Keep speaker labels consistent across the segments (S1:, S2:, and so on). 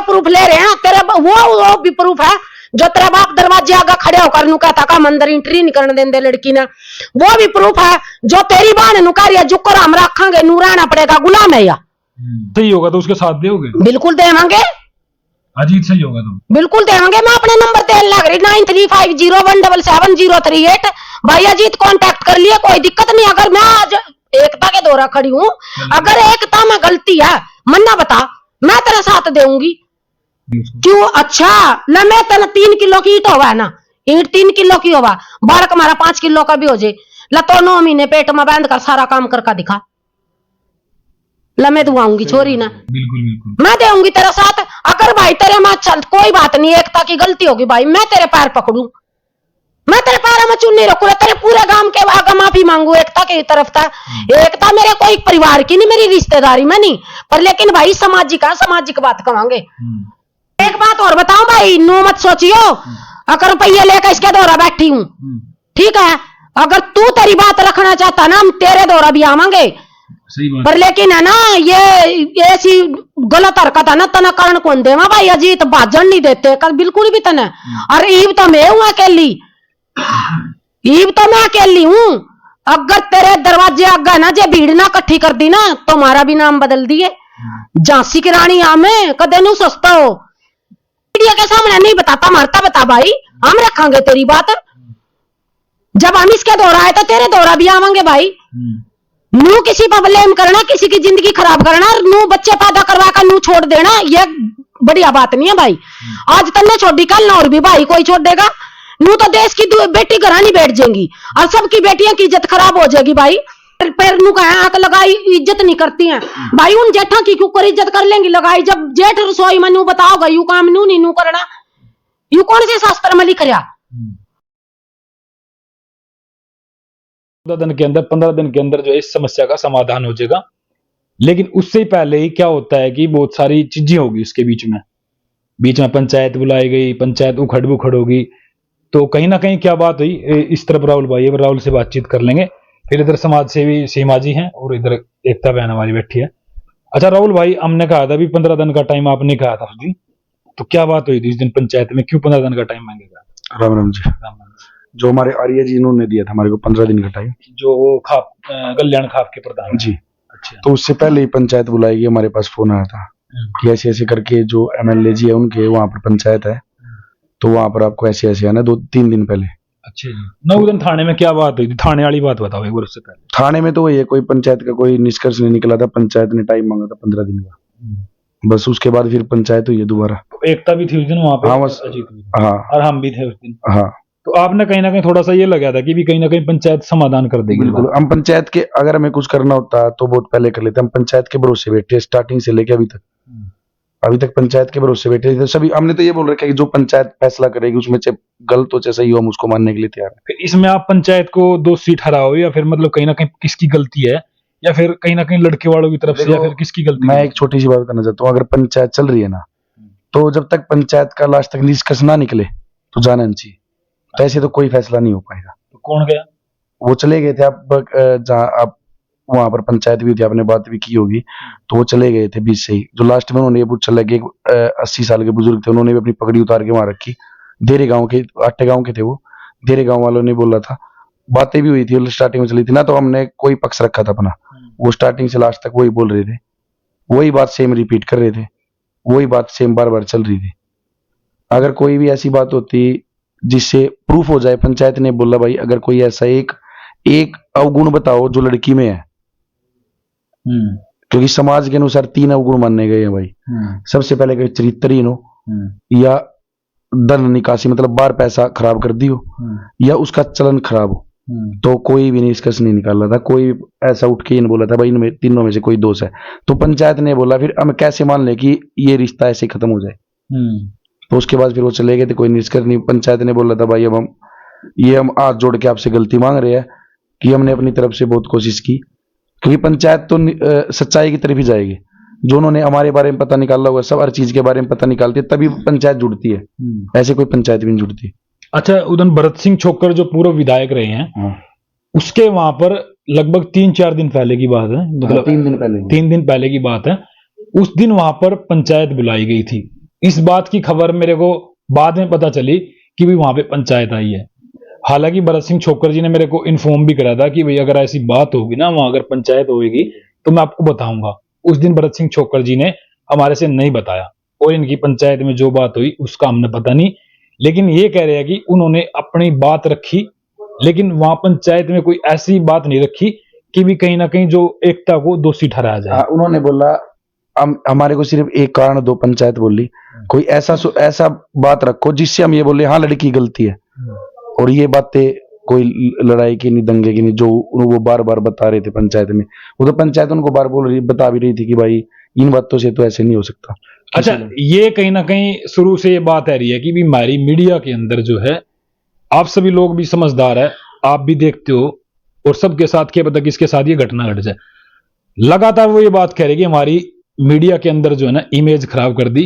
S1: Proof ले रहे हैं तेरे, वो भी प्रूफ है जो तेरा बाप दरवाजे आगे खड़े होकर नु कहता का मंदिर एंट्री नहीं करने देंगे लड़की ने, वो भी प्रूफ है जो तेरी बहन नु कार्य जुकर हम रखेंगे नू रहना पड़ेगा गुलाम है या
S2: सही होगा तो उसके साथ दोगे?
S1: बिल्कुल देवांगे।
S2: अजीत सही होगा तो
S1: बिल्कुल देवांगे। मैं अपने नंबर देने लग रही 9350177038। भाई अजीत कांटेक्ट कर लिए, कोई दिक्कत नहीं। अगर मैं आज एकता के दौरा खड़ी हूँ, अगर एकता में गलती है मन्ना बता, मैं तेरा साथ दूंगी। क्यों? अच्छा ल मैं तेरा 3 किलो की ईट होगा ना, ईट 3 किलो की होगा, बालक हमारा 5 किलो का भी हो जाए, ल तो 9 महीने पेट में बांध कर सारा काम करके दिखा, ल मैं दुआऊंगी छोरी ना।
S2: बिल्कुल बिल्कुल
S1: मैं दूंगी तेरा साथ। अगर भाई तेरे में चल कोई बात नहीं, एकता की गलती होगी भाई, मैं तेरे पैर पकड़ू, मैं तेरे पैर में चुन्नी रखू, तेरे पूरे गांव के आगे माफी मांगू एकता की तरफ था। एकता मेरे कोई परिवार की नहीं, मेरी रिश्तेदारी में नहीं, पर लेकिन भाई सामाजिक है, सामाजिक बात कहेंगे। एक बात और बताऊं भाई, नू मत सोचियो अगर रुपये लेकर इसके दौरा बैठी हूं, ठीक है? अगर तू तेरी बात रखना चाहता ना, हम तेरे दौरा भी आवांगे, पर लेकिन है ना ये ऐसी गलत हरकत है ना, तना कारण कौन देवा भाई? अजीत भाजन नहीं देते कल बिल्कुल भी तना। और ईब तो मैं हूं अकेली, ईब तो मैं अकेली हूं। अगर तेरे दरवाजे आगे ना जे भीड़ ना इकट्ठी कर दी ना, तो हमारा भी नाम बदल दिए, झांसी की रानी हमें कदे नू सस्ता हो। मीडिया के सामने नहीं बताता, मारता बता भाई, हम रखेंगे तेरी बात। जब हम इसके दौरा आए तो तेरे दौरा भी आवेंगे भाई। नू किसी पर ब्लेम करना, किसी की जिंदगी खराब करना, नू बच्चे पैदा करवा कर नू छोड़ देना, ये बढ़िया बात नहीं है भाई। आज तन्ने छोड़ी, कल ना और भी भाई कोई छोड़ देगा। नू तो देश की बेटी घर नहीं बैठ जाएंगी और सबकी बेटियों की इज्जत खराब हो जाएगी भाई। पैर नू कहा आंख लगाई, इज्जत नहीं करती हैं भाई। उन जेठा की क्यों कर इज्जत कर लेंगी लगाई? जब जेठ रसोई में नू बताओगा यू काम नू नहीं नू करना, यू कौन से शास्त्र में लिख रहा?
S2: 15 दिन के अंदर जो है इस समस्या का समाधान हो जाएगा। लेकिन उससे पहले ही क्या होता है कि बहुत सारी चीजें होगी इसके बीच में पंचायत बुलाई गई, पंचायत उखड़ बुखड़ होगी। तो कहीं ना कहीं क्या बात हुई, इस तरफ राहुल भाई है, राहुल से बातचीत कर लेंगे। फिर इधर समाज सेवी सीमा जी हैं और इधर एकता बहन हमारी बैठी है। अच्छा राहुल भाई, हमने कहा था अभी 15 दिन का टाइम आपने कहा था जी, तो क्या बात हुई थी इस दिन पंचायत में, क्यों 15 दिन का टाइम मांगेगा?
S3: राम राम जी। जो हमारे आर्य जी इन्होंने दिया था हमारे को 15 दिन का टाइम,
S2: जो वो खाप कल्याण खाप के प्रधान
S3: जी।
S2: अच्छा,
S3: तो उससे पहले ही पंचायत बुलाएगी, हमारे पास फोन आया था कि ऐसे ऐसे करके जो MLA जी है उनके वहां पर पंचायत है, तो वहां पर आपको ऐसे ऐसे आना 2-3 दिन पहले।
S2: अच्छा जी। 9 दिन थाने में क्या बात हुई थी? थाने वाली बात बताओ एक बार उससे पहले।
S3: थाने में तो वही है, कोई पंचायत का कोई निष्कर्ष नहीं निकला था, पंचायत ने टाइम मांगा था 15 दिन का, बस उसके बाद फिर पंचायत हुई है दोबारा।
S2: तो एकता भी थी उस दिन वहां पे?
S3: हाँ बस, हाँ,
S2: और हम भी थे उस दिन।
S3: हाँ।
S2: तो आपने कहीं ना कहीं थोड़ा सा ये लगा था कि भी कहीं ना कहीं पंचायत समाधान कर देगी।
S3: बिल्कुल, हम पंचायत के अगर हमें कुछ करना होता तो बहुत पहले कर लेते। हम पंचायत के भरोसे बैठे स्टार्टिंग से लेके अभी तक पंचायत के भरोसे बैठे थे सभी। हमने तो ये बोल रखा है कि जो पंचायत फैसला करेगी उसमें चाहे गलत हो चाहे सही हो, हम उसको मानने के लिए तैयार है।
S2: फिर इसमें आप पंचायत को दोषी ठहराओ या फिर मतलब कहीं ना कहीं किसकी गलती है, या फिर कहीं ना कहीं लड़के वालों की तरफ से, या फिर किसकी गलती?
S3: मैं एक छोटी सी बात करना चाहता हूँ, अगर पंचायत चल रही है ना, तो जब तक पंचायत का लास्ट तक निष्कर्ष ना निकले तो जाना नहीं चाहिए। तो ऐसे तो कोई फैसला नहीं हो पाएगा।
S2: तो कौन गया?
S3: वो चले गए थे, आप जहाँ आप वहां पर पंचायत भी थी, आपने बात भी की होगी, तो वो चले गए थे बीच से ही। जो लास्ट में उन्होंने ये पूछा लगे 80 साल के बुजुर्ग थे, उन्होंने भी अपनी पगड़ी उतार के वहां रखी। देरे गांव के, आटे गांव के थे वो, देरे गांव वालों ने बोला था, बातें भी हुई थी स्टार्टिंग में चली थी ना, तो हमने कोई पक्ष रखा था अपना। वो स्टार्टिंग से लास्ट तक वही बोल रहे थे, वही बात सेम रिपीट कर रहे थे, वही बात सेम बार बार चल रही थी। अगर कोई भी ऐसी बात होती जिससे प्रूफ हो जाए, पंचायत ने बोला भाई अगर कोई ऐसा एक अवगुण बताओ जो लड़की में है, क्योंकि समाज के अनुसार 3 अवगुण माने गए हैं भाई। सबसे पहले कि चरित्रहीन हो, या धन निकासी मतलब बार पैसा खराब कर दी हो, या उसका चलन खराब हो। तो कोई भी निष्कर्ष नहीं निकाला था, कोई ऐसा उठ के इन बोला था भाई इनमें तीनों में से कोई दोष है। तो पंचायत ने बोला फिर हम कैसे मान ले कि ये रिश्ता ऐसे खत्म हो जाए। तो उसके बाद फिर वो चले गए थे, कोई निष्कर्ष नहीं। पंचायत ने बोला था भाई अब हम हाथ जोड़ के आपसे गलती मांग रहे हैं कि हमने अपनी तरफ से बहुत कोशिश की, क्योंकि पंचायत तो सच्चाई की तरफ ही जाएगी। जो उन्होंने हमारे बारे में पता निकाला हुआ सब हर चीज के बारे में पता निकालती है, तभी पंचायत जुड़ती है, ऐसे कोई पंचायत भी नहीं जुड़ती।
S2: अच्छा, उधर भरत सिंह छोकर जो पूर्व विधायक रहे हैं, उसके वहां पर लगभग 3-4 दिन पहले की बात है, मतलब
S3: 3 दिन पहले,
S2: 3 दिन पहले की बात है। उस दिन वहां पर पंचायत बुलाई गई थी इस बात की खबर मेरे को बाद में पता चली कि भी वहां पे पंचायत आई है। हालांकि भरत सिंह छोकर जी ने मेरे को इन्फॉर्म भी करा था कि भाई अगर ऐसी बात होगी ना, वहां अगर पंचायत होगी तो मैं आपको बताऊंगा। उस दिन भरत सिंह छोकर जी ने हमारे से नहीं बताया, और इनकी पंचायत में जो बात हुई उसका हमने पता नहीं। लेकिन ये कह रहे हैं कि उन्होंने अपनी बात रखी, लेकिन वहां पंचायत में कोई ऐसी बात नहीं रखी कि भी कहीं ना कहीं जो एकता को दोषी ठहराया जाए।
S3: उन्होंने बोला हमारे को सिर्फ एक कारण दो, पंचायत बोली कोई ऐसा बात रखो जिससे हम ये बोले हाँ लड़की की गलती है। और ये बातें कोई लड़ाई की नहीं, दंगे की नहीं, जो वो बार बार बता रहे थे पंचायत में। वो तो पंचायत उनको बार बता भी रही थी कि भाई इन बातों से तो ऐसे नहीं हो सकता।
S2: अच्छा, ये कहीं ना कहीं शुरू से ये बात आ रही है कि भी हमारी मीडिया के अंदर जो है, आप सभी लोग भी समझदार है, आप भी देखते हो, और सबके साथ क्या पता किसके साथ ये घटना घट जाए। लगातार वो ये बात कह रहे कि हमारी मीडिया के अंदर जो है ना इमेज खराब कर दी,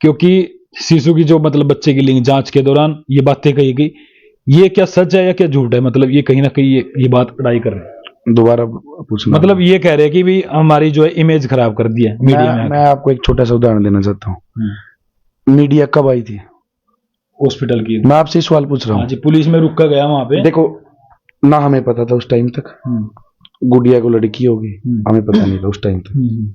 S2: क्योंकि शिशु की जो मतलब बच्चे की लिंग जांच के दौरान ये बातें कही गई। ये क्या सच है या क्या झूठ है? मतलब ये कहीं ना कहीं ये बात अड़ाई कर रहे हैं।
S3: दोबारा पूछना।
S2: मतलब ये कह रहे हैं कि भी हमारी जो है इमेज खराब कर दी है मीडिया में।
S3: मैं आपको एक छोटा सा उदाहरण देना चाहता हूँ। मीडिया कब आई थी?
S2: हॉस्पिटल की।
S3: मैं आपसे सवाल पूछ रहा हूँ।
S2: जी, पुलिस में रुका गया वहां पे।
S3: देखो ना, हमें पता था उस टाइम तक गुड़िया को लड़की होगी, हमें पता नहीं था उस टाइम तक।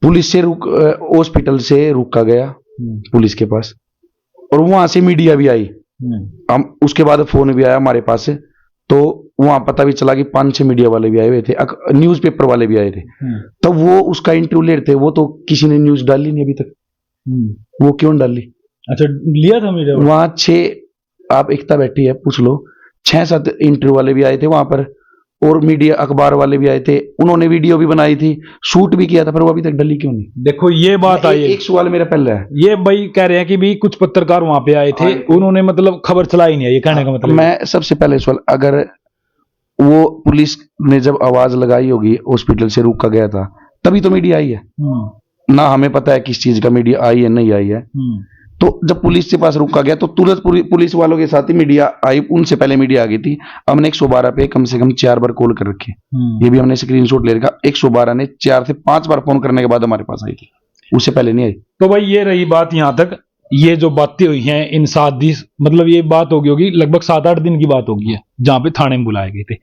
S3: पुलिस से हॉस्पिटल से रुका गया पुलिस के पास, और वहां से मीडिया भी आई। हम उसके बाद फोन भी आया हमारे पास से, तो वहां पता भी चला कि 5-6 मीडिया वाले भी आए हुए थे, न्यूज़पेपर वाले भी आए थे। तो वो उसका इंटरव्यू ले रहे थे। वो तो किसी ने न्यूज डाली नहीं अभी तक। वो क्यों डाली?
S2: अच्छा, लिया था मीडिया
S3: वहां 6, आप एकता बैठी है पूछ लो, 6-7 इंटरव्यू वाले भी आए थे वहां पर, और मीडिया अखबार वाले भी आए थे। उन्होंने वीडियो भी बनाई थी, शूट भी किया था, पर वो अभी तक डली क्यों नहीं?
S2: देखो ये बात आई है।
S3: एक सवाल मेरा पहले है,
S2: ये भाई कह रहे हैं कि भी कुछ पत्रकार वहां पे आए थे, उन्होंने मतलब खबर चलाई नहीं है, ये कहने का मतलब।
S3: मैं सबसे पहले सवाल, अगर वो पुलिस ने जब आवाज लगाई होगी हॉस्पिटल से रोका गया था, तभी तो मीडिया आई है ना। हमें पता है किस चीज का मीडिया आई है नहीं आई है। तो जब पुलिस के पास रुका गया तो तुरंत पुलिस वालों के साथ ही मीडिया आई। उनसे पहले मीडिया आ गई थी। हमने 112 पे कम से कम 4 बार कॉल कर रखी। ये भी हमने स्क्रीनशॉट ले रखा। 112 ने 4 से 5 बार फोन करने के बाद हमारे पास आई थी, उससे पहले नहीं आई।
S2: तो भाई ये रही बात यहां तक। ये जो बातें हुई हैं इन 7 दिन, मतलब ये बात होगी लगभग 7-8 दिन की बात होगी है, जहां पे थाने में बुलाए गए थे।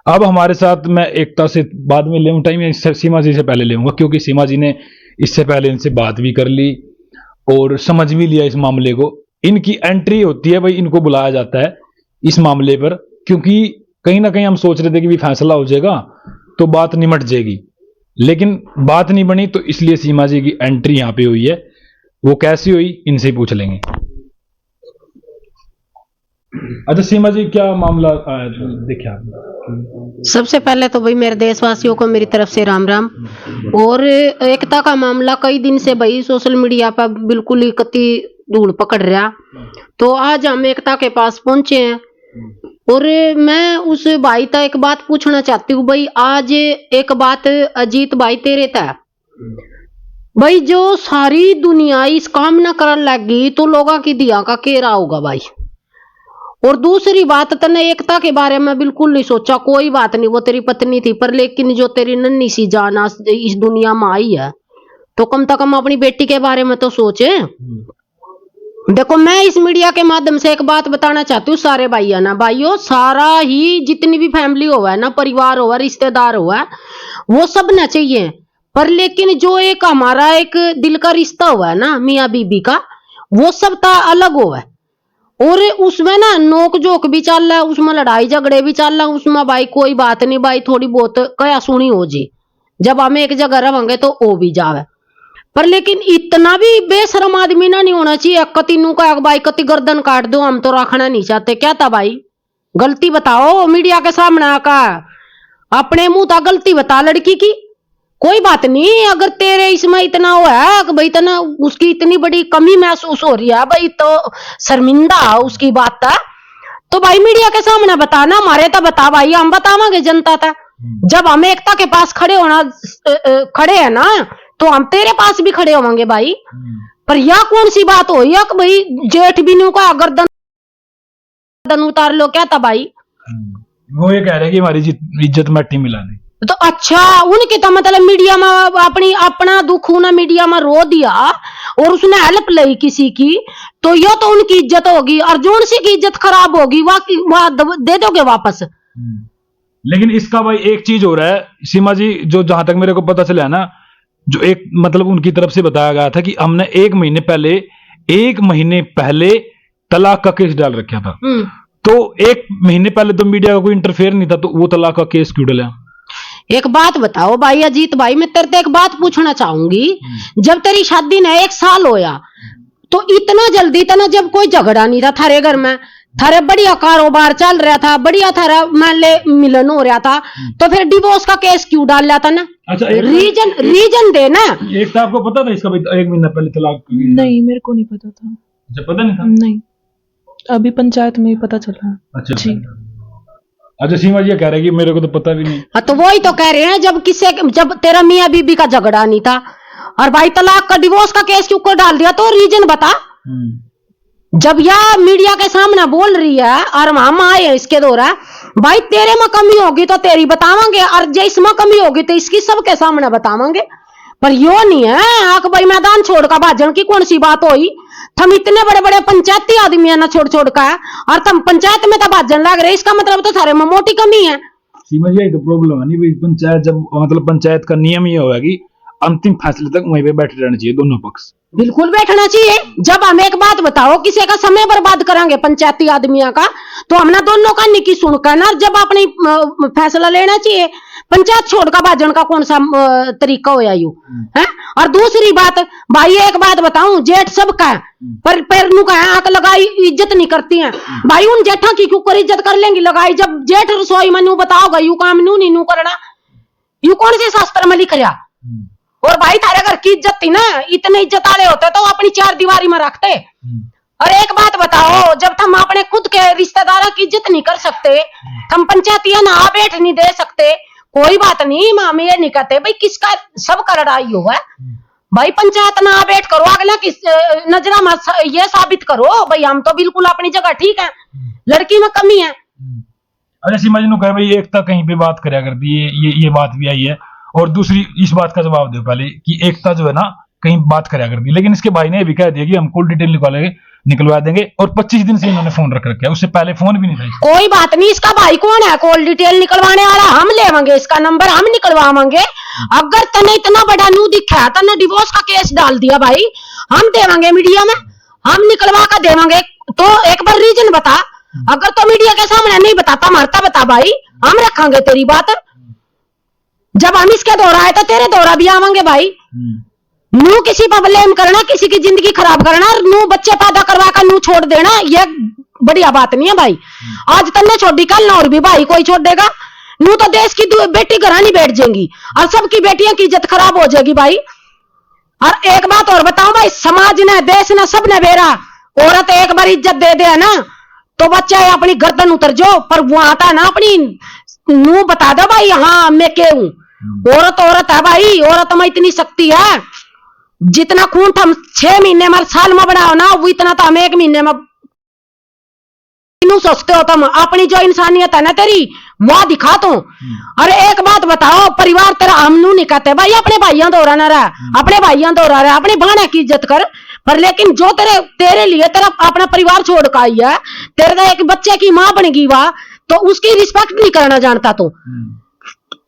S2: अब हमारे साथ मैं एकता से बाद में लेऊं टाइम, सीमा जी से पहले लेऊंगा, क्योंकि सीमा जी ने इससे पहले इनसे बात भी कर ली और समझ भी लिया इस मामले को। इनकी एंट्री होती है भाई, इनको बुलाया जाता है इस मामले पर, क्योंकि कहीं ना कहीं हम सोच रहे थे कि भी फैसला हो जाएगा तो बात निमट जाएगी, लेकिन बात नहीं बनी। तो इसलिए सीमा जी की एंट्री यहां पे हुई है। वो कैसी हुई इनसे पूछ लेंगे। अच्छा सीमा जी, क्या मामला देखिए आप?
S1: सबसे पहले तो भाई मेरे देशवासियों को मेरी तरफ से राम राम। और एकता का मामला कई दिन से भाई सोशल मीडिया पर बिल्कुल ही कति धूल पकड़ रहा, तो आज हम एकता के पास पहुंचे हैं। और मैं उस भाई तक एक बात पूछना चाहती हूँ भाई। आज एक बात अजीत भाई तेरे तक भाई, जो सारी दुनिया इस काम न करने लगी तो लोगों की दिया का केरा होगा भाई। और दूसरी बात, तने एकता के बारे में बिल्कुल नहीं सोचा। कोई बात नहीं, वो तेरी पत्नी थी, पर लेकिन जो तेरी नन्ही सी जान इस दुनिया में आई है, तो कम से कम अपनी बेटी के बारे में तो सोचे। देखो मैं इस मीडिया के माध्यम से एक बात बताना चाहती हूँ सारे भाइयों ना, भाइयों सारा ही जितनी भी फैमिली हो है ना, परिवार हो है, रिश्तेदार हो है, वो सब ना चाहिए। पर लेकिन जो एक हमारा एक दिल का रिश्ता हुआ है ना मियाँ बीबी का, वो सब ता अलग हुआ है। और उसमें ना नोक जोक भी चल रहा है, उसमें लड़ाई झगड़े भी चल रहा है, उसमें भाई कोई बात नहीं भाई, थोड़ी बहुत कया सुनी हो जी, जब हम एक जगह रहेंगे तो वो भी जावे। पर लेकिन इतना भी बेशरम आदमी ना नहीं होना चाहिए। कति नू का भाई कति गर्दन काट दो, हम तो रखना नहीं चाहते। क्या था भाई, गलती बताओ मीडिया के सामने आकर, अपने मुंह था गलती बता लड़की की। कोई बात नहीं, अगर तेरे इसमें इतना हुआ है कि भाई तना उसकी इतनी बड़ी कमी महसूस हो रही है भाई, तो शर्मिंदा उसकी बात था, तो भाई मीडिया के सामने बताना, हमारे तो बता भाई, हम बतावांगे जनता था। जब हम एकता के पास खड़े है ना, तो हम तेरे पास भी खड़े होंगे भाई। पर यह कौन सी बात हो या कि भाई जेठ बिनू का गर्दन उतार लो? क्या था भाई?
S2: वो ये कह रहे कि हमारी इज्जत मट्टी मिला दी।
S1: तो अच्छा, उनकी तो मतलब मीडिया में अपना दुख होना मीडिया में रो दिया और उसने हेल्प ली किसी की, तो यो तो उनकी इज्जत होगी। अर्जुन सिंह की इज्जत खराब होगी, वह दे दोगे वापस।
S2: लेकिन इसका भाई एक चीज हो रहा है सीमा जी, जो जहां तक मेरे को पता चला है ना, जो एक मतलब उनकी तरफ से बताया गया था कि हमने 1 महीने पहले तलाक का केस डाल रखा था। तो 1 महीने पहले तो मीडिया का कोई इंटरफेयर नहीं था, तो वो तलाक का केस क्यों डाला?
S1: एक बात बताओ भाई अजीत भाई, मैं तेरे से एक बात पूछना चाहूंगी। जब तेरी शादी ने 1 साल होया, तो इतना जल्दी इतना जब कोई झगड़ा नहीं था थारे घर में, थारे बढ़िया कारोबार चल रहा था, बढ़िया थारा मान ले मिलन हो रहा था, तो फिर डिवोर्स का केस क्यों डाल रहा था ना?
S2: अच्छा,
S1: रीजन दे ना।
S2: एक तो आपको पता था इसका 1 महीना पहले तलाक?
S4: नहीं, मेरे को नहीं पता था।
S2: अच्छा, पता नहीं था?
S4: नहीं, अभी पंचायत में ही पता चला।
S2: अच्छा
S4: जी।
S2: अच्छा, सीमा जी कह रहे कि मेरे को तो पता भी नहीं।
S1: हाँ, तो वही तो कह रहे हैं, जब तेरा मियाँ बीबी का झगड़ा नहीं था और भाई तलाक का डिवोर्स का केस क्यों कर डाल दिया, तो रीजन बता। जब यह मीडिया के सामने बोल रही है और हम आए इसके द्वारा, भाई तेरे में कमी होगी तो तेरी बतावांगे, और जो इसमें कमी होगी तो इसकी सबके सामने बतावांगे। पर यो नहीं है आक भाई मैदान छोड़ का भाजन की कौन सी बात होई? हम इतने बड़े बड़े पंचायती आदमी है ना छोड़ का है, और तुम पंचायत में तो भाजन लग रहे, इसका मतलब तो सारे में मोटी कमी है।
S2: सीमा जी, तो प्रॉब्लम है नहीं भाई, पंचायत जब मतलब पंचायत का नियम ये होगा कि अंतिम फैसले तक वहीं पे बैठे रहना चाहिए दोनों पक्ष।
S1: बिल्कुल बैठना चाहिए। जब हम एक बात बताओ, किसी का समय बर्बाद करेंगे पंचायती आदमियों का, तो हमने दोनों का निकी सुनकर ना जब अपनी फैसला लेना चाहिए। पंचायत छोड़ का भाजन का कौन सा तरीका होया यू है? और दूसरी बात भाई, एक बात बताऊं, जेठ सबका है, पर पैर नु का आंख लगाई इज्जत नहीं करती हैं भाई। उन जेठा की क्यों कर इज्जत कर लेंगी लगाई? जब जेठ रसोई में नू बताओगा यू काम नू नहीं नू करना, यू कौन से शास्त्र में लिख रहा? और भाई थारे घर की इज्जत थी ना, इतने इज्जत वाले होते तो अपनी 4 दीवारी में रखते। और एक बात बताओ, जब तुम अपने खुद के रिश्तेदारों की इज्जत नहीं कर सकते, तुम पंचायतिया ना बैठ नहीं दे सकते, कोई बात नहीं, हम ये नहीं कहते भाई किसका सबका लड़ाई हुआ है भाई। पंचायत ना बैठ करो, अगला किस नजरा में ये साबित करो भाई हम तो बिल्कुल अपनी जगह ठीक है, लड़की में कमी है।
S2: अच्छा, सीमा जी कहे भाई एकता कहीं पे बात करया करती है, ये बात भी आई है। और दूसरी इस बात का जवाब दो पहले कि एकता जो है ना कहीं बात करया करती है, लेकिन इसके भाई ने भी कह दिया कि हम कॉल डिटेल निकलवा देंगे, और 25 दिन से इन्होंने फोन रख रखा है, उससे पहले फोन भी नहीं था।
S1: कोई बात नहीं, इसका भाई कौन है कॉल डिटेल निकलवाने वाला? हम लेवांगे इसका नंबर, हम निकलवाएंगे। अगर तने इतना बड़ा नू दिखा, तने डिवोर्स का केस डाल दिया भाई, हम देवांगे मीडिया में, हम निकलवा कर देवांगे। तो एक बार रीजन बता, अगर तो मीडिया के सामने नहीं बताता मरता बता भाई, हम रखेंगे तेरी बात। जब हम इसके दौरा आए तो तेरे दौरा भी आवांगे भाई। नू किसी पर ब्लेम करना, किसी की जिंदगी खराब करना, नू बच्चे पैदा करवा कर नू छोड़ देना, ये बढ़िया बात नहीं है भाई। आज तन्ने छोड़ी, कल ना और भी भाई कोई छोड़ देगा। नू तो देश की बेटी घरानी बैठ जाएंगी और सबकी बेटियों की इज्जत खराब हो जाएगी भाई। और एक बात और बताऊं भाई, समाज ने, देश ने, सब ने बेरा, औरत एक बार इज्जत दे दे ना तो बच्चा अपनी गर्दन उतर जाओ, पर वो आता ना अपनी नू बता दो भाई हाँ मैं के हूं। औरत है भाई, औरत में इतनी शक्ति है, जितना खून हम 6 महीने में साल में बनाओ ना, वो इतना तो हम 1 महीने में सोचते हो। तुम अपनी जो इंसानियत है ना तेरी, वो दिखा तो। अरे एक बात बताओ, परिवार तेरा हमनू नहीं कहते भाई, अपने भाइयों दौरा ना रहा, अपने भाइयों दौरा रहा, अपने बहन की इज्जत कर। पर लेकिन जो तेरे लिए तेरा अपना परिवार छोड़ कर आई है, तेरे एक बच्चे की माँ बन गई वाह, तो उसकी रिस्पेक्ट नहीं करना जानता।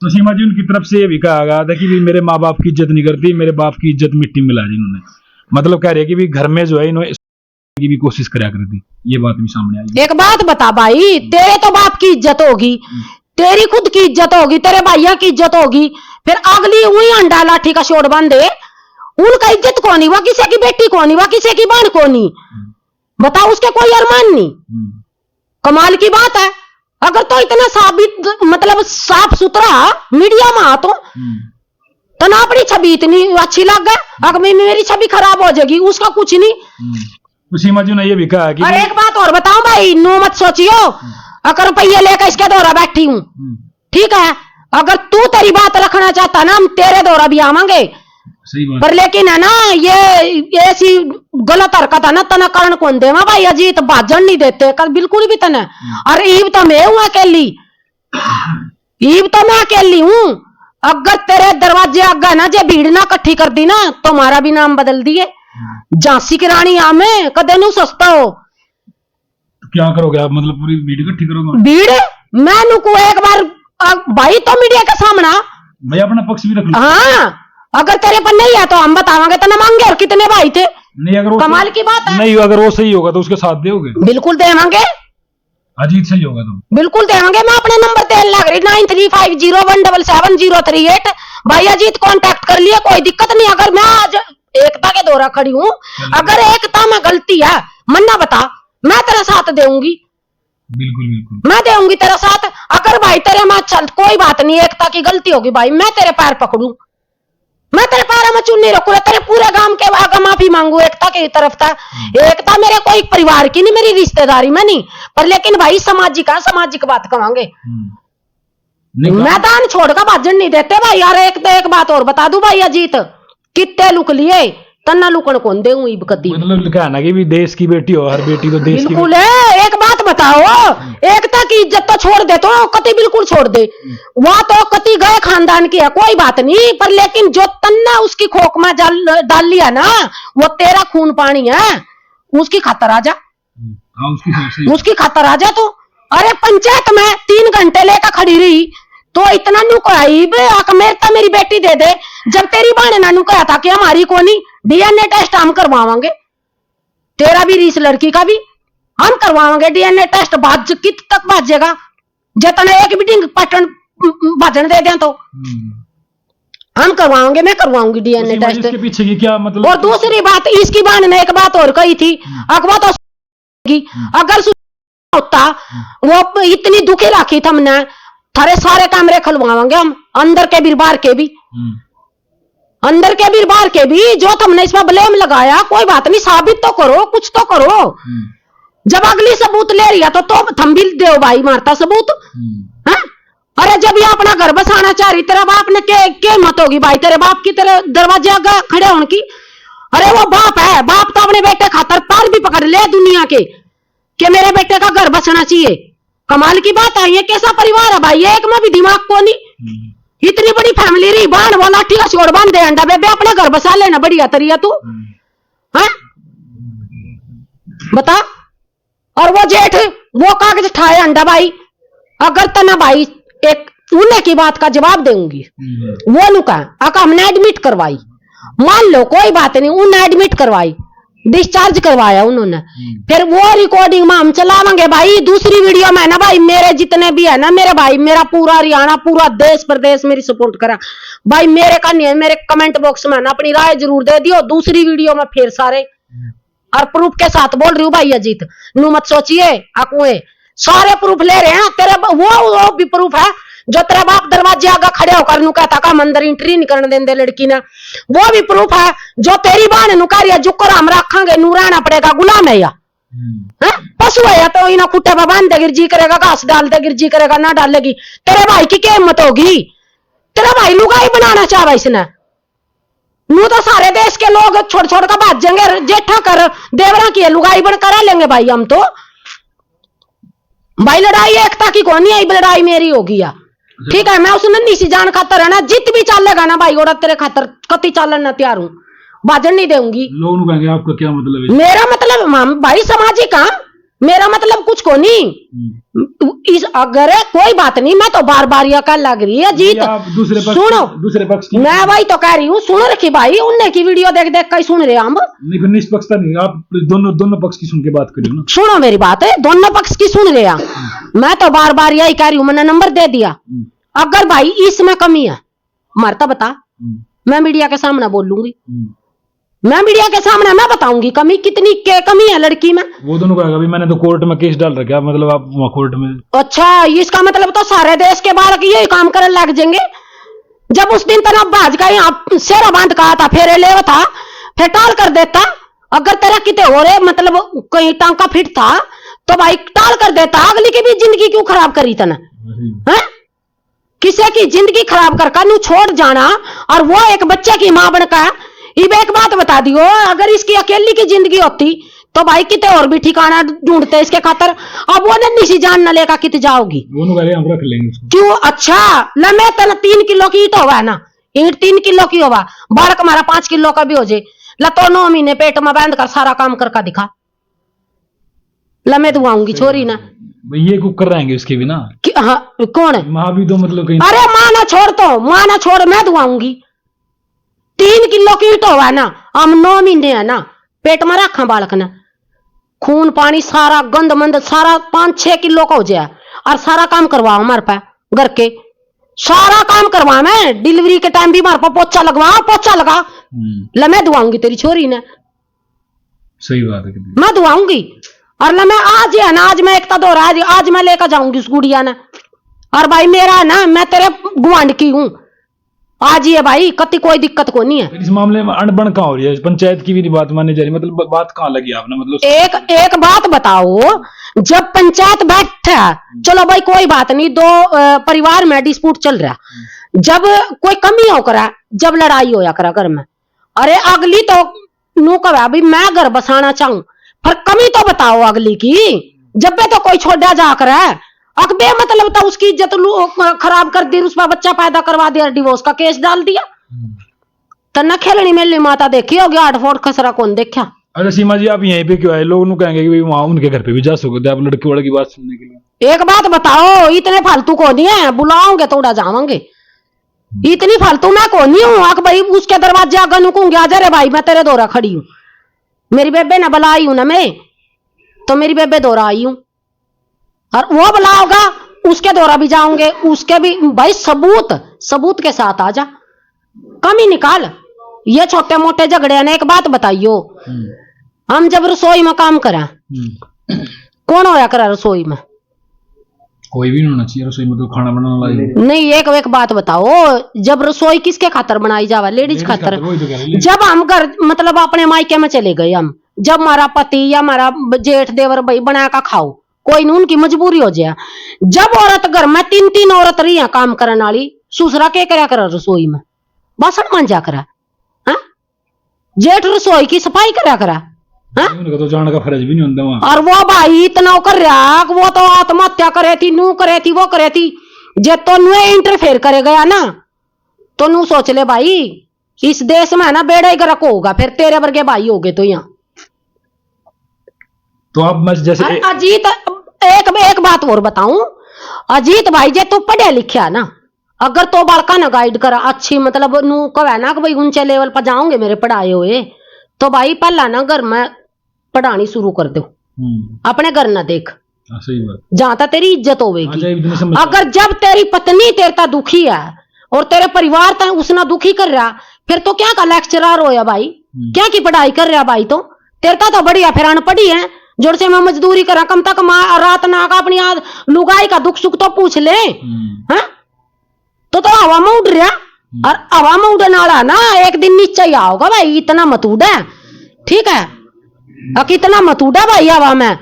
S2: तो सीमा जी उनकी तरफ से ये भी कहा गया था कि भी मेरे माँ बाप की इज्जत नहीं करती, मेरे बाप की इज्जत मिट्टी में मिला दी इन्होंने। मतलब कह रहे कि भी घर में जो है इन्होंने की भी कोशिश करा कर दी, ये बात भी सामने आई। एक
S1: बात बता भाई, तेरे तो बाप की इज्जत होगी, तेरी खुद की इज्जत होगी, तेरे भाइयों की इज्जत होगी, फिर अगली वही अंडा लाठी का शोर बांधे, उनका इज्जत कौन ही? वह किसी की बेटी कौन ही? वह किसी की बहन कौन ही? बताओ, उसके कोई अरमान नहीं। कमाल की बात है। अगर तो इतना साबित मतलब साफ सुथरा मीडिया में आ तो ना अपनी छवि इतनी अच्छी लग गई, अगर मेरी छवि खराब हो जाएगी, उसका कुछ नहीं।
S2: सीमा जी ने ये भी कहा कि
S1: एक बात और बताऊं भाई, नो मत सोचियो अगर रुपये लेकर इसके दौरा बैठी हूं, ठीक है? अगर तू तेरी बात रखना चाहता ना, हम तेरे दौरा भी आवांगे, पर लेकिन है ना ये ऐसी गलत हरकत है ना, तना कारण कौन देवा भाई? अजीत भाजन नहीं देते कल बिल्कुल भी तना। अरे ईब तो मैं हूं अकेली, ईब तो मैं अकेली हूँ। अगर तेरे दरवाजे आगे ना जे भीड़ ना इकट्ठी कर दी ना तो हमारा भी नाम बदल दिए। झांसी की रानी आमे कदे नू सस्ता हो।
S2: तो क्या करोगे आप, मतलब पूरी भीड़ इकट्ठी करोगे?
S1: भीड़ मैं नुकू एक बार भाई तो मीडिया के सामने
S2: भाई अपना पक्ष भी रख लो।
S1: हाँ, अगर तेरे पर नहीं है तो हम बतावांगे तो ना मांगे। और कितने भाई थे?
S2: नहीं, अगर वो
S1: कमाल की बात है।
S2: नहीं, अगर वो सही होगा तो उसके साथ दोगे?
S1: बिल्कुल देवांगे,
S2: अजीत सही होगा तो
S1: बिल्कुल देवांगे। मैं अपने नंबर देने लग रही 9350177038। भाई अजीत कांटेक्ट कर लिए, कोई दिक्कत नहीं। अगर मैं आज एकता के दौरा खड़ी हूँ, अगर एकता में गलती है मन्ना बता, मैं तेरा साथ दूंगी।
S2: बिल्कुल बिल्कुल
S1: मैं दूंगी तेरा साथ। अगर भाई तेरे में चल कोई बात नहीं, एकता की गलती होगी भाई, मैं तेरे पैर पकड़ू, मैं तेरे पैर में चुन्नी रखू, तेरे पूरे गांव के आगे माफी मांगू एकता की तरफ था। एकता मेरे कोई परिवार की नहीं, मेरी रिश्तेदारी में नहीं, पर लेकिन भाई सामाजिक बात कहेंगे। मैदान छोड़ कर भाजन नहीं देते भाई। यार एक बात और बता दूं भाई अजीत, कितने लुक लिए तन्ना लुकन कौन दे ईब कदी।
S2: मतलब लिखा है ना कि भी देश की बेटी हो, हर बेटी तो देश की
S1: बिल्कुल है। एक बात बताओ, एकता की इज्जत तो छोड़ दे, तो कति बिल्कुल छोड़ दे। वह तो कति गए खानदान की है, कोई बात नहीं, पर लेकिन जो तन्ना उसकी खोक में डाल लिया ना, वो तेरा खून पानी है, उसकी खातर आ जा। उसकी खातर आ जा। तो अरे पंचायत में 3 घंटे लेकर खड़ी रही तो इतना नुकाई मेरी बेटी दे दे। जब तेरी बहन ने नुकाया था कि हमारी कोनी डीएनए टेस्ट हम करवावांगे, तेरा भी रीस लड़की का भी हम करवावांगे डीएनए टेस्ट। कित तक बाजेगा जितना एक भी पटन भाजन दे दें तो हम करवाओगे। मैं करवाऊंगी डीएनए टेस्ट।
S2: इसके पीछे की क्या मतलब?
S1: और दूसरी बात, इसकी बहन ने एक बात और कही थी, अगवा तो अगर होता वो इतनी दुखी राखी था हमने, थारे सारे कैमरे खुलवाएंगे हम, अंदर के भी बाहर के भी, अंदर के भी बाहर के भी। जो तुमने इसमें ब्लेम लगाया, कोई बात नहीं, साबित तो करो, कुछ तो करो। जब अगली सबूत ले रही है तो थम भी दो भाई, मारता सबूत है। अरे जब ये अपना घर बसाना चाह रही, तेरा बाप ने क्या हिम्मत होगी भाई तेरे बाप की तेरे दरवाजे आगे खड़े होने की? अरे वो बाप है, बाप तो अपने बेटे खातर पैर भी पकड़ ले दुनिया के कि मेरे बेटे का घर बसना चाहिए। कमाल की बात है, ये कैसा परिवार है भाई? एक में भी दिमाग को नहीं। इतनी बड़ी फैमिली रही, बाण वो लाठी का छोड़ बांध दे अंडा बेबे, अपने घर बसा लेना बढ़िया तरिया तू है बता। और वो जेठ वो कागज ठाए अंडा भाई, अगर तना भाई एक उन्हें की बात का जवाब दूंगी। वो नुका अका हमने एडमिट करवाई, मान लो कोई बात नहीं, उन्हें एडमिट करवाई, डिस्चार्ज करवाया उन्होंने, फिर वो रिकॉर्डिंग में हम चलावांगे भाई। दूसरी वीडियो में ना भाई, मेरे जितने भी है ना मेरे भाई, मेरा पूरा हरियाणा, पूरा देश प्रदेश मेरी सपोर्ट करा भाई। मेरे का नहीं है, मेरे कमेंट बॉक्स में ना अपनी राय जरूर दे दियो। दूसरी वीडियो में फिर सारे और प्रूफ के साथ बोल रही हूँ भाई अजीत, नू मत सोचिए अकुए, सारे प्रूफ ले रहे हैं तेरे। वो भी प्रूफ है जो तेरा बाप दरवाजे आगे खड़े होकर नु कहता का मंदिर एंट्री नहीं करने देंदे लड़की ने, वो भी प्रूफ है जो तेरी बहन नु कह रही है जुकर हम रखेंगे, नू रहना पड़ेगा, गुलाम है या पशु है या तो इना कुत्ते पर बांध दे, गिरजी करेगा, घास डाल दे, गिरजी करेगा, ना डालेगी। तेरे भाई की क्या हिम्मत होगी? तेरा भाई लुगाई बनाना चाहा इसने, नू तो सारे देश के लोग छोड़ छोड़ कर भाग जाएंगे, जेठा कर देवरा की लुगाई बन करा लेंगे भाई हम तो। भाई लड़ाई एकता की कौन आई, लड़ाई मेरी होगी या ठीक है। मैं उस नन्ही सी जान खातर है ना, जित भी चलेगा ना भाई और तेरे खातर कति चालन ना तैयार हूं, भाजन नहीं दूंगी।
S2: लोग कहेंगे आपका क्या मतलब है?
S1: मेरा मतलब भाई सामाजिक काम, मेरा मतलब कुछ को नहीं। इस अगर कोई बात नहीं, मैं तो बार बार यह कह लग रही है जीत सुनो,
S2: दूसरे पक्ष की
S1: मैं भाई तो कह रही हूँ सुन रखी भाई, उनने की वीडियो देख देख कर सुन रहे हम।
S2: नहीं निष्पक्षता नहीं, आप दोनों पक्ष की सुन के बात करिए ना।
S1: सुनो मेरी बात है, दोनों पक्ष की सुन रहे हैं। मैं तो बार बार यही कह रही हूँ, मैंने नंबर दे दिया। अगर भाई इसमें कमी है मरता बता, मैं मीडिया के सामने बोल लूंगी, मैं मीडिया के सामने मैं बताऊंगी कमी कितनी के कमी है लड़की में।
S2: वो दोनों कहेगा अभी मैंने तो कोर्ट में केस डाल रखा, मतलब आप वहां कोर्ट में।
S1: अच्छा, इसका मतलब तो सारे देश के बालक यही काम करने लग जाएंगे। जब उस दिन तेरा भाज का यहाँ शेरा बांध कहा था, फेरे ले था, फिर टाल कर देता। अगर तेरा किते हो रहे मतलब कहीं टांका फिट था तो भाई टाल कर देता, अगली की भी जिंदगी क्यों खराब करी तने? किसी की जिंदगी खराब कर नू छोड़ जाना, और वो एक बच्चे की मां बनकर इब एक बात बता दियो, अगर इसकी अकेली की जिंदगी होती तो भाई कितने और भी ठिकाना ढूंढते इसके खातर। अब वो नन्ही सी जान न लेकर कित जाओगी,
S2: दोनों कह रहे हम रख लेंगे उसको।
S1: क्यों? अच्छा ल मैं तेना 3 किलो की ईट होगा ना, ईट 3 किलो की होगा, बालक हमारा 5 किलो का भी हो जाए, ल तो 9 महीने पेट में बांध कर सारा काम करके दिखा, ल मैं दुआऊंगी छोरी ना।
S2: ये कुकर रहेंगे उसके भी ना।
S1: हाँ कौन है?
S2: माँ भी तो मतलब कहीं।
S1: अरे माँ ना छोड़, तो माँ ना छोड़, मैं दुआऊंगी। 3 किलो की ईट होगा ना, हम 9 महीने है ना पेट में रखा बालक ने, खून पानी सारा गंद मंद सारा 5-6 किलो का हो जाए, और सारा काम करवाओ हमारे पे घर के, सारा काम करवा, मैं डिलीवरी के टाइम भी हमारे पे पोछा लगवा, पोछा लगा, ल मैं दुआऊंगी तेरी छोरी ने,
S2: सही बात है।
S1: मैं दुआऊंगी। और ल मैं आज है ना, आज मैं एकता दो आज मैं लेकर जाऊंगी उस गुड़िया ने। और भाई मेरा ना, मैं तेरे गुआंढ की हूं, आज ही है भाई, कति कोई दिक्कत को नहीं है।
S2: इस मामले में अनबन कहाँ हो रही है? पंचायत की भी नहीं बात मानी जा रही, मतलब बात कहाँ लगी आपने? मतलब
S1: एक बात बताओ, जब पंचायत बैठा, चलो भाई कोई बात नहीं, 2 परिवार में डिस्प्यूट चल रहा, जब कोई कमी हो करा, जब लड़ाई होया करा घर में, अरे अगली तो नू कहा अभी मैं घर बसाना चाहूं, पर कमी तो बताओ अगली की, जब भी तो कोई छोड़ा जा कर है, अकबे मतलब था उसकी इज्जत खराब कर दी, उस पर बच्चा पैदा करवा दिया, डिवोर्स का केस डाल दिया। तना खेलनी मेली माता देखी होगी, 8 फुट खसरा कौन देखा?
S2: अच्छा सीमा जी, आप यहीं पे क्यों आए? लोग कहेंगे कि वहां उनके घर पे भी जा सकते आप लड़की वाले की बात सुनने के लिए।
S1: एक बात बताओ, इतने फालतू को नहीं है, बुलाओगे तो उड़ा जावांगे, इतनी फालतू मैं को नहीं हूं आक भाई उसके दरवाजे आगे नुकूंगी, आजा रे भाई मैं तेरे दौरा खड़ी हूं, मेरी बेबे ने बुलाई हूं ना मैं, तो मेरी बेबे दौरा आई हूं, और वो बुलाओगा उसके दौरा भी जाऊंगे, उसके भी भाई सबूत के साथ आजा, कमी निकाल। ये छोटे मोटे झगड़े ने, एक बात बताइयो, हम जब रसोई में काम करें, कौन होया करा रसोई में?
S2: कोई भी नहीं होना चाहिए रसोई में, तो खाना बनाना लायक
S1: नहीं। एक बात बताओ, जब रसोई किसके खातर बनाई जावा? लेडीज खातर। जब हम घर मतलब अपने मायके में चले गए, हम जब हमारा पति या हमारा जेठ देवर भाई बना का खाओ, कोई नहीं, उनकी मजबूरी हो जाए। जब औरत घर में 3 औरत रही है काम करने वाली, ससुरा के करा करा रसोई में? बासन मांजा करा, जेठ रसोई की सफाई करा करा,
S2: तो जाने का फर्ज भी नहीं होता वहां।
S1: और वो भाई इतना कर रहा, वो तो आत्महत्या करे थी, नू करे थी, वो करे थी, जे तो नू इंटरफेयर करे गया ना, तो नू सोच ले भाई इस देश में है ना बेड़ा ही गर्क होगा, फिर तेरे वर्गे भाई हो गए तो यहाँ।
S2: तो आप मैं जैसे
S1: अजीत एक बात और बताऊं, अजीत भाई जे तू पढ़े लिखा ना, अगर तो बालका ना गाइड करा अच्छी, मतलब नू कहे ना कि भाई ऊंचे लेवल पर जाओगे मेरे पढ़ाए हुए, तो भाई पहला ना घर में पढ़ानी शुरू कर दो, अपने घर ना देख,
S2: सही बात,
S1: जहां तक तेरी इज्जत होगी। अगर जब तेरी पत्नी तेरे दुखी है और तेरे परिवार तक उसने दुखी कर रहा, फिर तो क्या का लेक्चरर होया भाई, क्या की पढ़ाई कर रहा भाई? तो तेरता तो बढ़िया फिर अनपढ़ी है, जोर से मैं मजदूरी करा, कम तक रात ना का अपनी लुगाई का दुख सुख तो पूछ ले, हैं? तो हवा में उड़ रहा, और हवा में उड़ने वाला ना एक दिन नीचे ही आओगा भाई, इतना मत उड़ा, ठीक है? कितना मत उड़ा भाई हवा में,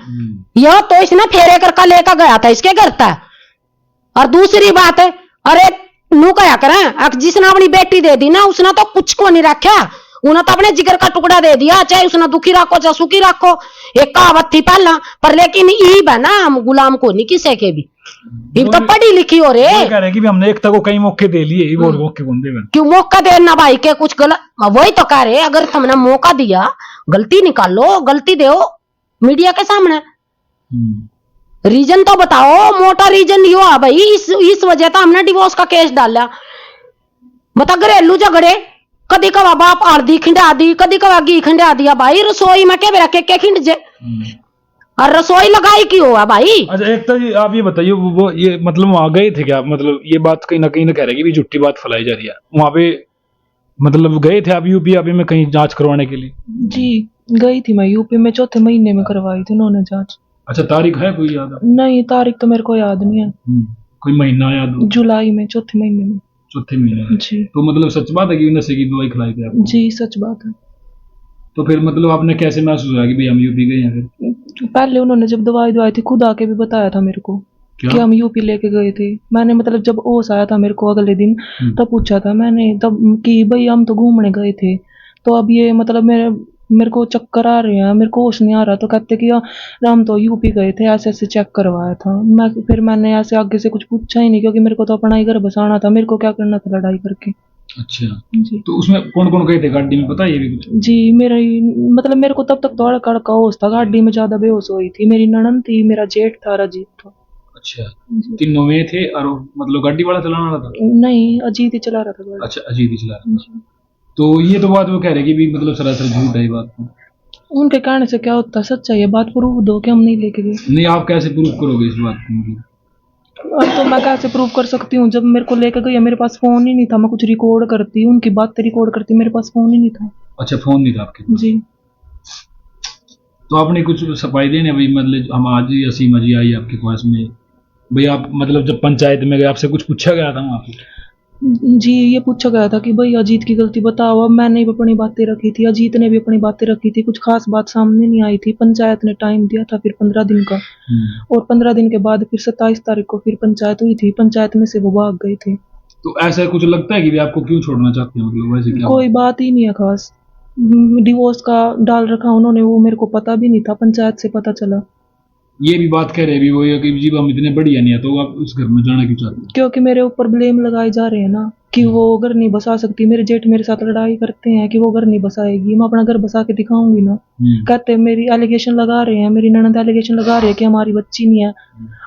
S1: यह तो इसने फेरे करके लेकर गया था इसके घर तक। और दूसरी बात है, अरे नू क्या करें, जिसने अपनी बेटी दे दी ना, उसने तो कुछ को नहीं रखा, उन्हें तो अपने जिगर का टुकड़ा दे दिया, चाहे उसने दुखी रखो चाहे सुखी रखो, एक कहावत थी पहला, पर लेकिन ईब है ना, हम गुलाम को नहीं किसी के भी, ईब तो पढ़ी लिखी हो रे,
S2: कह रहे कि भी हमने एकता को कई मौके दे लिए, और मौके कौन दे?
S1: क्यों मौका देना भाई के कुछ गलत, वही तो कह रहे, अगर तुमने मौका दिया, गलती निकालो, गलती दो मीडिया के सामने, रीजन तो बताओ, मोटा रीजन यो है भाई, इस वजह से हमने डिवोर्स का केस डाला। बता घरेलू झगड़े, कदी कवा बाप आरदी खिंडा दी, कदी कवा घी खिंडा दिया भाई, रसोई में के रखे के खिंड जे, और रसोई लगाई क्यों हुआ भाई?
S2: अच्छा एकता जी आप ये बताइए, वो ये मतलब वहां गए थे क्या? मतलब ये बात कहीं ना कह रहे कि झूठी बात फैलाई जा रही है, वहां पे मतलब गए थे आप यूपी में कहीं जांच करवाने के लिए?
S4: जी गई थी मैं यूपी में, 4थे महीने में करवाई थी उन्होंने जांच।
S2: अच्छा तारीख है कोई याद?
S4: नहीं तारीख तो मेरे को याद नहीं है।
S2: कोई महीना याद हो?
S4: जुलाई में, 4थे महीने में।
S2: चौथे महीने
S4: जी।
S2: तो मतलब सच बात है कि नशे की दवाई खिलाई थी आपको?
S4: जी सच बात है।
S2: तो फिर मतलब आपने कैसे महसूस हुआ कि भाई हम यूपी गए हैं? फिर
S4: पहले उन्होंने जब दवाई थी खुद आके भी बताया था मेरे को कि हम यूपी लेके गए थे। मैंने मतलब जब होश आया था मेरे को अगले दिन, तब पूछा था मैंने तब कि भाई हम तो घूमने गए थे, तो अब ये मतलब मेरे को चक्कर आ रहे हैं, मेरे को होश नहीं आ रहा। तो कहते कि हम तो यूपी गए थे, ऐसे ऐसे चेक करवाया था। फिर मैंने ऐसे आगे से कुछ पूछा ही नहीं, क्योंकि मेरे को तो अपना ही घर बसाना था, मेरे को क्या करना था लड़ाई करके।
S2: अच्छा,
S4: जी
S2: तो उसमें कौन कौन गए थे गाड़ी में, पता है ये भी कुछ?
S4: जी, मतलब मेरे को तब तक तो हड़का हड़का होश था, गाड़ी में ज्यादा बेहोश हुई थी। मेरी ननद थी, मेरा जेठ था, राजीव था।
S2: अच्छा,
S4: जी।
S2: तीनों में थे और मतलब गाड़ी वाला चलाना रहा था?
S4: नहीं, अजीत ही चला रहा था गाड़ी।
S2: अच्छा, अजीत ही चला रहा था।
S4: जी।
S2: तो ये तो बात वो कह रहे कि भी मतलब सरासर झूठ है ये बात तो।
S4: उनके कहने से क्या होता है, सच्चा ये बात प्रूव दो कि हम नहीं लेके गए।
S2: नहीं, आप कैसे प्रूव करोगे इस बात को मतलब?
S4: अब तो मैं कैसे प्रूव कर सकती हूँ, जब मेरे को लेके गई, मेरे पास फोन ही नहीं था। मैं कुछ रिकॉर्ड करती, उनकी बातें रिकॉर्ड करती, मेरे पास फोन ही नहीं था।
S2: अच्छा, फोन नहीं था आपके पास?
S4: जी।
S2: तो आपने कुछ सफाई देने भाई, मतलब हम आज ही असीमा जी आई आपके पास में भाई, आप मतलब जब पंचायत में गए आपसे कुछ पूछा गया था वहाँ पे?
S4: जी, ये पूछा गया था कि भाई अजीत की गलती बताओ। अब मैंने भी अपनी बातें रखी थी, अजीत ने भी अपनी बातें रखी थी, कुछ खास बात सामने नहीं आई थी। पंचायत ने टाइम दिया था फिर 15 दिन का, और 15 दिन के बाद फिर 27 तारीख को फिर पंचायत हुई थी। पंचायत में से वो भाग गए थे।
S2: तो ऐसा कुछ लगता है कि भी आपको क्यों छोड़ना चाहते हैं, मतलब वैसे क्या
S4: कोई बात ही नहीं है खास। डिवोर्स का डाल रखा उन्होंने, वो मेरे को पता भी नहीं था, पंचायत से पता चला।
S2: ये भी बात कह रहे हैं भी वो ये कि जी हम इतने बढ़िया नहीं है, तो आप उस घर में जाना क्यों चाहते हैं?
S4: क्योंकि मेरे ऊपर ब्लेम लगाए जा रहे हैं ना, कि वो घर नहीं बसा सकती। मेरे जेठ मेरे साथ लड़ाई करते हैं कि वो घर नहीं बसाएगी। मैं अपना घर बसा के दिखाऊंगी ना। कहते हैं, मेरी एलिगेशन लगा रहे हैं, मेरी ननद एलिगेशन लगा रही है कि हमारी बच्ची नहीं है।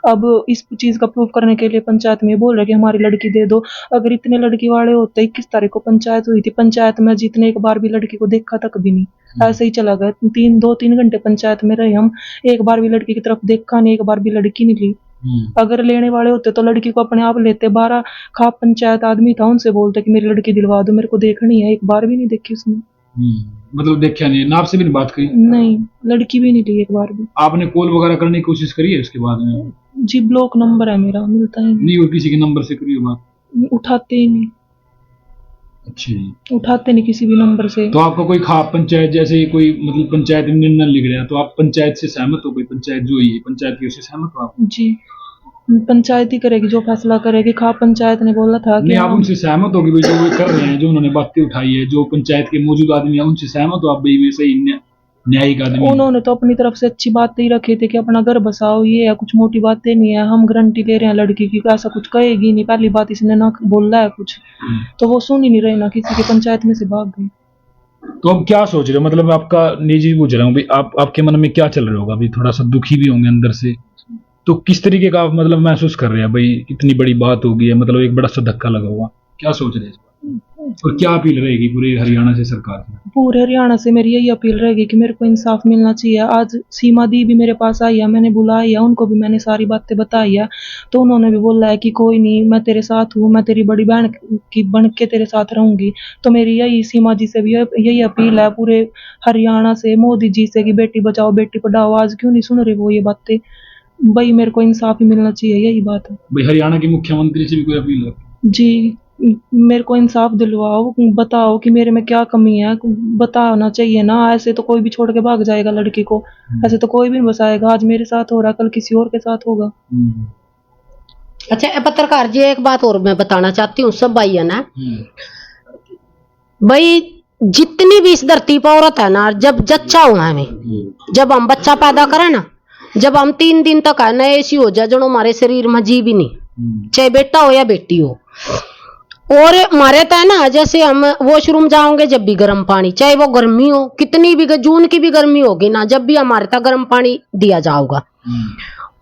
S4: अब इस चीज का प्रूफ करने के लिए पंचायत में बोल रहे कि हमारी लड़की दे दो। अगर इतने लड़की वाले होते, 21 तारीख को पंचायत हुई थी, पंचायत में जितने एक बार भी लड़की को देखा तक भी नहीं, ऐसे ही चला गया। 2-3 घंटे पंचायत में रहे हम, एक बार भी लड़की की तरफ देखा नहीं, एक बार भी लड़की नहीं ली। अगर लेने वाले होते तो लड़की को अपने आप लेते। 12 खाप पंचायत आदमी था, उनसे बोलते कि मेरी लड़की दिलवा दो, मेरे को देखनी है। एक बार भी नहीं देखी उसने।
S2: मतलब देखा नहीं ना, आपसे भी नहीं बात करी?
S4: नहीं, लड़की भी नहीं ली एक बार भी।
S2: आपने कॉल वगैरह करने की कोशिश करी है उसके बाद में?
S4: जी, ब्लॉक नंबर है मेरा, मिलता ही
S2: नहीं, और किसी के नंबर से करी हो बात?
S4: नहीं, उठाते ही नहीं।
S2: अच्छा जी।
S4: उठाते नहीं किसी भी नंबर से।
S2: तो आपका कोई खाप पंचायत जैसे कोई मतलब पंचायत में निर्णय लिख रहा है, तो आप पंचायत से सहमत हो? कोई पंचायत जो हुई है पंचायत की, उससे सहमत हो आप?
S4: जी, पंचायत ही करेगी जो फैसला करेगी। खाप पंचायत ने बोला था कि
S2: नहीं, आप उनसे सहमत हो कि भाई जो वो कर रहे हैं, जो उन्होंने बातें उठाई है, जो पंचायत के मौजूद आदमी है, उनसे सहमत हो आप भाई में सही न्यायिक आदमी है?
S4: उन्होंने तो अपनी तरफ से अच्छी बातें ही रखी थी कि अपना घर बसाओ, ये है, कुछ मोटी बातें नहीं है। हम गारंटी ले रहे हैं लड़की की, ऐसा कुछ कहेगी नहीं। पहली बात इसने ना बोला है कुछ, तो वो सुन ही नहीं रहे ना, किसी के पंचायत में से भाग गई।
S2: तो अब क्या सोच रहे हो, मतलब मैं आपका निजी पूछ रहा हूँ भाई, आपके मन में क्या चल रहा होगा? अभी थोड़ा सा दुखी भी होंगे अंदर से, तो किस तरीके का आप मतलब महसूस कर रहे हैं भाई? इतनी बड़ी बात हो गई है, मतलब एक बड़ा सा धक्का लगा हुआ, क्या सोच रहे हैं इस बात? और क्या अपील रहेगी पूरे हरियाणा से, सरकार से?
S4: पूरे हरियाणा से मेरी यही अपील रहेगी कि मेरे को इंसाफ मिलना चाहिए। आज सीमा दी भी मेरे पास आई है, मैंने बुलाई है, उनको भी मैंने सारी बातें बताई है, तो उन्होंने भी बोला है कि कोई नहीं, मैं तेरे साथ हूँ, मैं तेरी बड़ी बहन की बन के तेरे साथ रहूंगी। तो मेरी यही सीमा जी से भी यही अपील है, पूरे हरियाणा से, मोदी जी से, कि बेटी बचाओ बेटी पढ़ाओ। आज क्यों नहीं सुन रहे वो ये बातें? भाई मेरे को इंसाफ ही मिलना चाहिए, यही बात है।
S2: भाई हरियाणा के मुख्यमंत्री से भी कोई अपील है?
S4: जी, मेरे को इंसाफ दिलवाओ, बताओ कि मेरे में क्या कमी है, बताना चाहिए ना। ऐसे तो कोई भी छोड़ के भाग जाएगा लड़की को, ऐसे तो कोई भी नहीं बसाएगा। आज मेरे साथ हो रहा, कल किसी और के साथ होगा।
S1: अच्छा पत्रकार जी, एक बात और मैं बताना चाहती हूँ सब भाई है ना भाई, जितनी भी इस धरती पर औरत है ना, जब जच्चा हुआ हमें, जब हम बच्चा पैदा करें ना, जब हम 3 दिन तक है ना ऐसी हो जाए जो हमारे शरीर में जी भी नहीं, चाहे बेटा हो या बेटी हो। और हमारे तो है ना, जैसे हम वॉशरूम जाओगे जब भी गर्म पानी, चाहे वो गर्मी हो, कितनी भी जून की भी गर्मी होगी ना, जब भी हमारे तक गर्म पानी दिया जाओगा।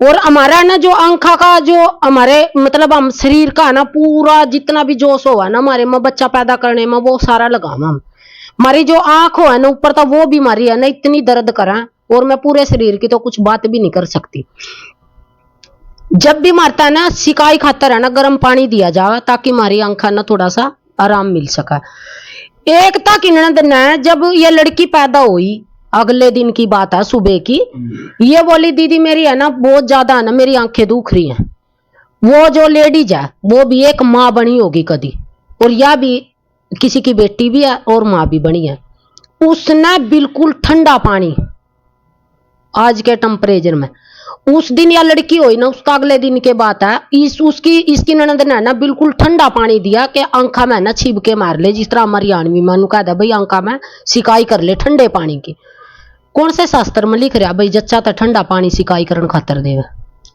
S1: और हमारा ना जो आंखा का जो हमारे मतलब हम शरीर का है ना, पूरा जितना भी जोश हो है ना हमारे में बच्चा पैदा करने में, वो सारा लगाना हम। हमारी जो आंख हो है ना ऊपर, तो वो बीमारी है ना इतनी दर्द करा, और मैं पूरे शरीर की तो कुछ बात भी नहीं कर सकती। जब भी मारता है ना, सिकाई खातर है ना गर्म पानी दिया जाए, ताकि हमारी आंखा ना थोड़ा सा आराम मिल सका। एक तक ननद ने, जब ये लड़की पैदा हुई, अगले दिन की बात है, सुबह की, ये बोली दीदी मेरी है ना बहुत ज्यादा है ना मेरी आंखें दुख रही हैं। वो जो लेडीज है वो भी एक माँ बनी होगी कदी, और या भी किसी की बेटी भी है और माँ भी बनी है। उसने बिल्कुल ठंडा पानी आज के टेम्परेचर में, उस दिन या लड़की हुई ना, उसका अगले दिन के बात है, इसकी ननद ने ना बिल्कुल ठंडा पानी दिया कि आंखा में ना छिप के मार ले, जिस तरह हरियाणवी मानू कहता भाई आंखा में सिकाई कर ले ठंडे पानी की। कौन से शास्त्र में लिख रहा भाई जच्चा तो ठंडा पानी सिकाई करने खातर देवे?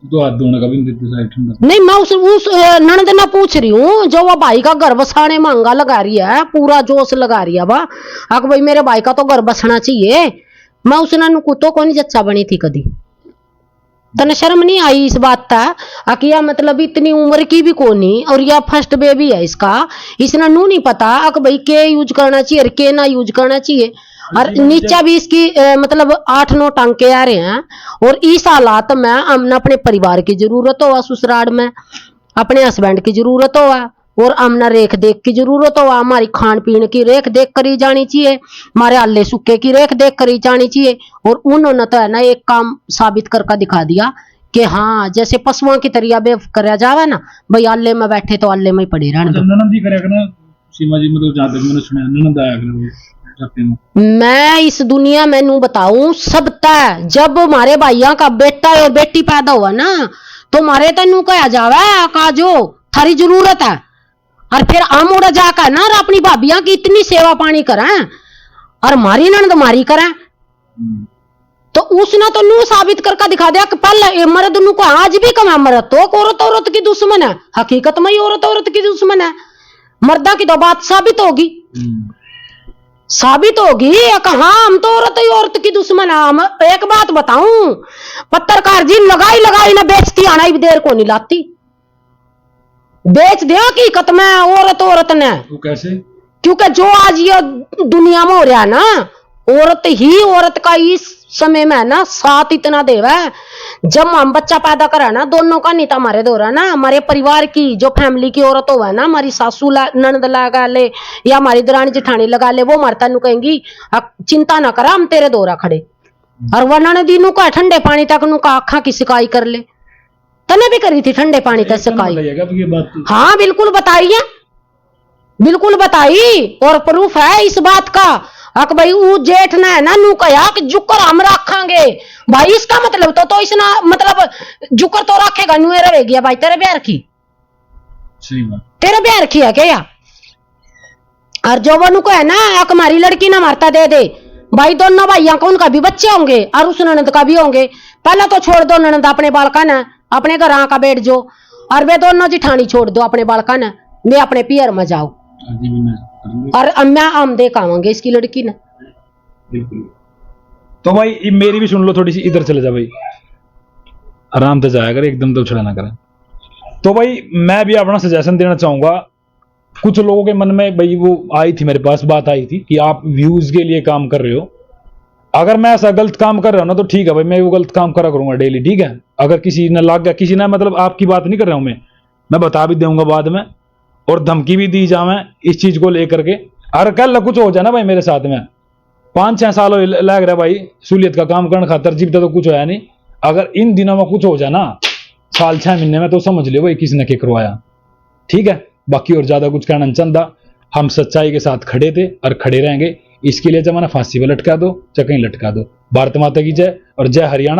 S2: तो हाथ धोने का भी नहीं देती ठंडा।
S1: नहीं, मैं उस ननद ना पूछ रही हूँ जो वो भाई का घर बसाने मांगा लगा रही है, पूरा जोश लगा रही है वह, अक भाई मेरे भाई का तो घर बसना चाहिए। मैं उस ननू को तो कौन जच्चा बनी थी कदी? तने शर्म नहीं आई इस बात का? अकिया मतलब इतनी उम्र की भी कोनी और यह फर्स्ट बेबी है इसका, इसने नू नहीं पता अक भाई के यूज करना चाहिए और के ना यूज करना चाहिए। और नीचा भी इसकी मतलब 8-9 टांके आ रहे हैं। और इस हालात में हमने अपने परिवार की जरूरत हो, ससुराल में अपने हस्बैंड की जरूरत हो, और हमने रेख देख की जरूरत हो, हमारी खान पीन की रेख देख करी जानी चाहिए, हमारे आले सुक्के की रेख देख करी जानी चाहिए। और उन्होंने तो है ना एक काम साबित करके दिखा दिया कि हाँ जैसे पशुओं की तरह बेव कराया जावे ना भाई, आले में बैठे तो आले में ही पड़े रहने दो।
S2: ननद ही करेगा ना सीमा जी, मतलब जहां तक मैंने सुना ननद आया करे।
S1: मैं इस दुनिया में नू बताऊं सब तय, जब हमारे भाइयों का बेटा और बेटी पैदा हुआ ना तो हमारे तेनू कहा जावे का जो थारी जरूरत है, और फिर हम उड़ा जाकर ना और अपनी भाभियां की इतनी सेवा पानी करें और हमारी ननद मारी करें। तो उसने तो नू साबित करके दिखा दिया कि पहले मर्द नू को आज भी कमा, मर्द तो औरत औरत की दुश्मन है, हकीकत में ही औरत औरत की दुश्मन है। मर्दा की तो बात साबित होगी, साबित होगी हाँ हम तो औरत की दुश्मन है। हम एक बात बताऊं, पत्रकार जी लगाई ना बेचती आना ही देर को नहीं लाती, बेच दिया हकीकत में औरत ने।
S2: वो कैसे?
S1: क्योंकि जो आज ये दुनिया में हो रहा है ना, औरत ही औरत का इस समय में ना साथ इतना देवा है। जब हम बच्चा पैदा करा ना, दोनों का नहीं था हमारे दौरा ना, हमारे परिवार की जो फैमिली की औरत हो ना, हमारी सासू ननद लगा ले या हमारी दरानी जेठानी लगा ले, वो मारता नु कहेंगी चिंता ना करा हम तेरे दौरा खड़े। और वह ननदी नु का ठंडे पानी तक नु का आँखा की सिकाई कर ले, तने भी करी थी ठंडे पानी तक सिकाई। हाँ बिल्कुल बताइए, बिल्कुल बताई, और प्रूफ है इस बात का। अक भाई वो जेठ ने ना नू कहा कि जुकर हम रखांगे भाई, इसका मतलब तो इसना मतलब जुकर तो रखेगा नुए रहेगी भाई। तेरे ब्याह रखी,
S2: सही बात,
S1: तेरे ब्याह रखी है क्या? और जो वो को है ना अक हमारी लड़की ना मारता दे दे भाई, दोनों भाइयों का उनका भी बच्चे होंगे और उस ननद का भी होंगे। पहला तो छोड़ दो ननद अपने बालका ने, अपने घर आका बैठ जो, और वे दोनों जिठानी छोड़ दो अपने बालका ने, वे अपने पियर में जाओ, और मैं हम देख आवांगे इसकी लड़की ने।
S2: बिल्कुल। तो भाई मेरी भी सुन लो थोड़ी सी, इधर चले जा भाई, आराम से जाया कर, एकदम तो छड़ा ना करें। तो भाई मैं भी अपना सजेशन देना चाहूंगा। कुछ लोगों के मन में भाई वो आई थी, मेरे पास बात आई थी कि आप व्यूज के लिए काम कर रहे हो। अगर मैं ऐसा गलत काम कर रहा हूं ना तो ठीक है भाई, मैं वो गलत काम करा करूंगा डेली, ठीक है। अगर किसी ने लग गया, किसी ने मतलब आपकी बात नहीं कर रहा हूं मैं बता भी दूंगा बाद में, और धमकी भी दी जावे इस चीज को लेकर के। अगर कल कुछ हो जाए ना भाई मेरे साथ में, 5-6 साल लग रहा भाई सूलियत का काम करने खातर, जीवता तो कुछ होया नहीं। अगर इन दिनों में कुछ हो जाए ना, साल 6 महीने में, तो समझ लियो भाई किसने क्या करवाया, ठीक है। बाकी और ज्यादा कुछ कहना नहीं चाहता, हम सच्चाई के साथ खड़े थे और खड़े रहेंगे। इसके लिए जमाना फांसी पर लटका दो, चाहे कहीं लटका दो। भारत माता की जय, और जय हरियाणा।